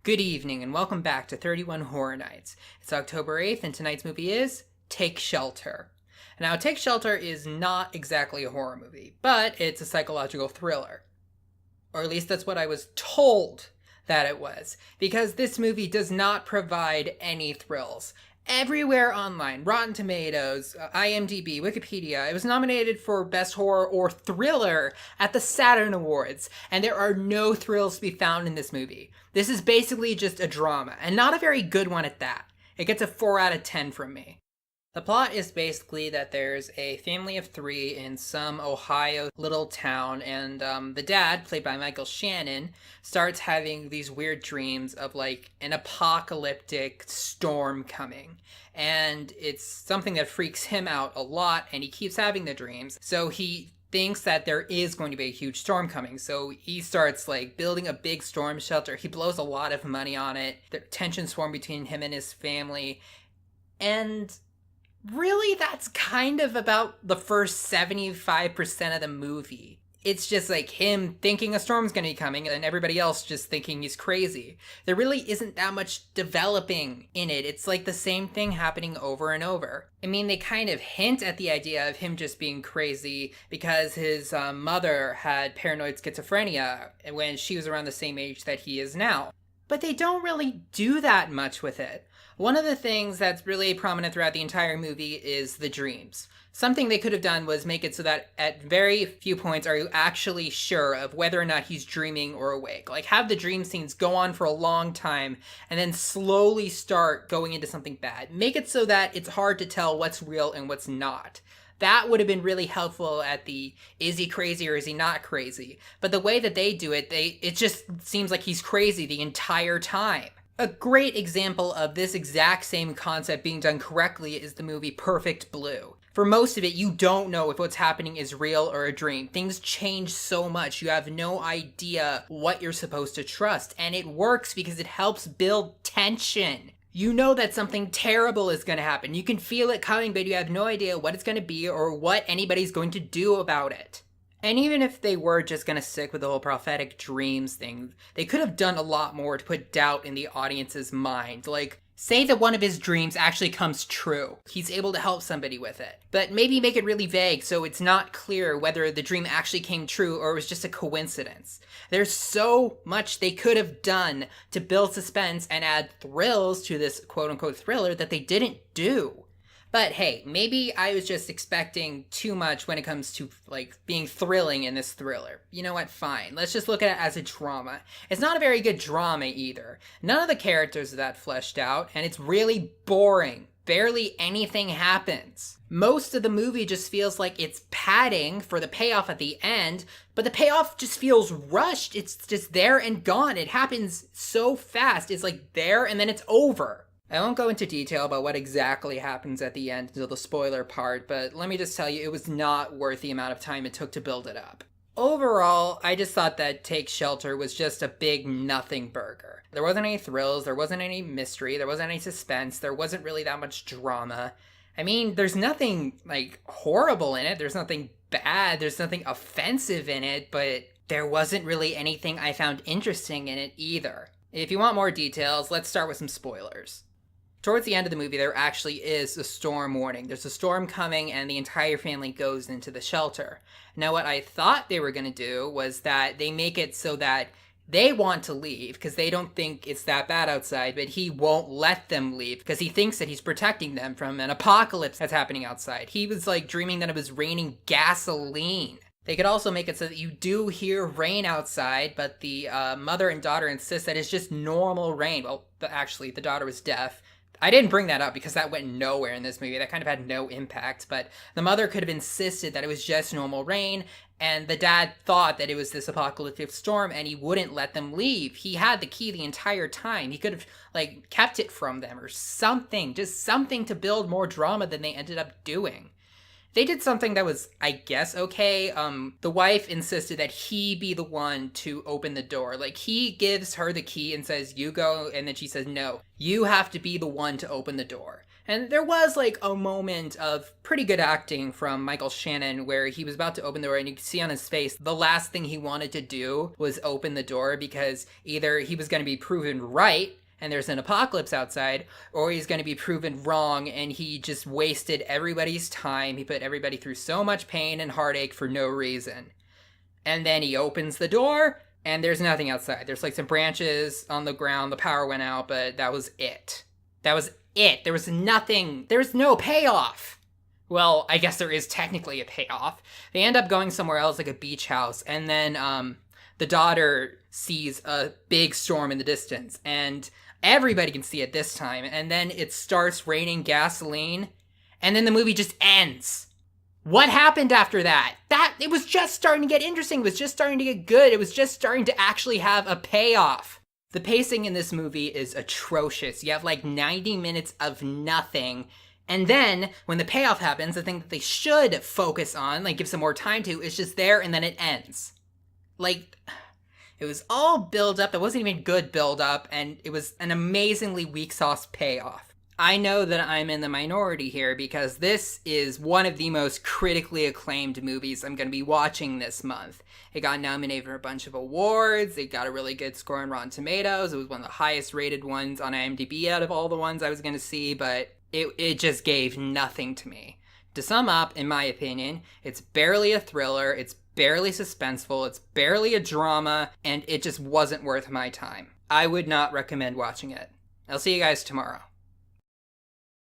Good evening and welcome back to 31 Horror Nights. It's October 8th and tonight's movie is Take Shelter. Now, Take Shelter is not exactly a horror movie, but it's a psychological thriller. Or at least that's what I was told that it was, because this movie does not provide any thrills. Everywhere online, Rotten Tomatoes, IMDb, Wikipedia, it was nominated for Best Horror or Thriller at the Saturn Awards, and there are no thrills to be found in this movie. This is basically just a drama, and not a very good one at that. It gets a 4 out of 10 from me. The plot is basically that there's a family of 3 in some Ohio little town, and the dad, played by Michael Shannon, starts having these weird dreams of like an apocalyptic storm coming. And it's something that freaks him out a lot, and he keeps having the dreams. So he thinks that there is going to be a huge storm coming. So he starts like building a big storm shelter. He blows a lot of money on it. The tensions form between him and his family. And really, that's kind of about the first 75% of the movie. It's just like him thinking a storm's gonna be coming and everybody else just thinking he's crazy. There really isn't that much developing in it. It's like the same thing happening over and over. I mean, they kind of hint at the idea of him just being crazy because his mother had paranoid schizophrenia when she was around the same age that he is now. But they don't really do that much with it. One of the things that's really prominent throughout the entire movie is the dreams. Something they could have done was make it so that at very few points are you actually sure of whether or not he's dreaming or awake. Like, have the dream scenes go on for a long time and then slowly start going into something bad. Make it so that it's hard to tell what's real and what's not. That would have been really helpful at the, is he crazy or is he not crazy? But the way that they do it, it just seems like he's crazy the entire time. A great example of this exact same concept being done correctly is the movie Perfect Blue. For most of it, you don't know if what's happening is real or a dream. Things change so much, you have no idea what you're supposed to trust, and it works because it helps build tension. You know that something terrible is going to happen. You can feel it coming, but you have no idea what it's going to be or what anybody's going to do about it. And even if they were just going to stick with the whole prophetic dreams thing, they could have done a lot more to put doubt in the audience's mind. Like, say that one of his dreams actually comes true. He's able to help somebody with it. But maybe make it really vague so it's not clear whether the dream actually came true or it was just a coincidence. There's so much they could have done to build suspense and add thrills to this quote-unquote thriller that they didn't do. But hey, maybe I was just expecting too much when it comes to, like, being thrilling in this thriller. You know what, fine. Let's just look at it as a drama. It's not a very good drama either. None of the characters are that fleshed out, and it's really boring. Barely anything happens. Most of the movie just feels like it's padding for the payoff at the end, but the payoff just feels rushed. It's just there and gone. It happens so fast. It's like there and then it's over. I won't go into detail about what exactly happens at the end until the spoiler part, but let me just tell you, it was not worth the amount of time it took to build it up. Overall, I just thought that Take Shelter was just a big nothing burger. There wasn't any thrills, there wasn't any mystery, there wasn't any suspense, there wasn't really that much drama. I mean, there's nothing, like, horrible in it, there's nothing bad, there's nothing offensive in it, but there wasn't really anything I found interesting in it either. If you want more details, let's start with some spoilers. Towards the end of the movie, there actually is a storm warning. There's a storm coming, and the entire family goes into the shelter. Now, what I thought they were going to do was that they make it so that they want to leave because they don't think it's that bad outside, but he won't let them leave because he thinks that he's protecting them from an apocalypse that's happening outside. He was like dreaming that it was raining gasoline. They could also make it so that you do hear rain outside, but the mother and daughter insist that it's just normal rain. Well, actually, the daughter was deaf. I didn't bring that up because that went nowhere in this movie. That kind of had no impact, but the mother could have insisted that it was just normal rain, and the dad thought that it was this apocalyptic storm, and he wouldn't let them leave. He had the key the entire time. He could have, like, kept it from them or something. Just something to build more drama than they ended up doing. They did something that was, I guess, okay. The wife insisted that he be the one to open the door. Like, he gives her the key and says, you go, and then she says, no, you have to be the one to open the door. And there was like a moment of pretty good acting from Michael Shannon where he was about to open the door and you could see on his face the last thing he wanted to do was open the door because either he was going to be proven right and there's an apocalypse outside, or he's going to be proven wrong and he just wasted everybody's time. He put everybody through so much pain and heartache for no reason. And then he opens the door and there's nothing outside. There's like some branches on the ground, the power went out, but that was it. That was it. There was nothing. There was no payoff. Well, I guess there is technically a payoff. They end up going somewhere else, like a beach house, and then the daughter sees a big storm in the distance, and everybody can see it this time, and then it starts raining gasoline, and then the movie just ends. What happened after that? It was just starting to get interesting. It was just starting to get good. It was just starting to actually have a payoff. The pacing in this movie is atrocious. You have like 90 minutes of nothing. And then when the payoff happens, the thing that they should focus on, like give some more time to, is just there and then it ends. Like, it was all build up. It wasn't even good build up. And it was an amazingly weak sauce payoff. I know that I'm in the minority here because this is one of the most critically acclaimed movies I'm going to be watching this month. It got nominated for a bunch of awards. It got a really good score on Rotten Tomatoes. It was one of the highest rated ones on IMDb out of all the ones I was going to see, but it just gave nothing to me. To sum up, in my opinion, it's barely a thriller, it's barely suspenseful, it's barely a drama, and it just wasn't worth my time. I would not recommend watching it. I'll see you guys tomorrow.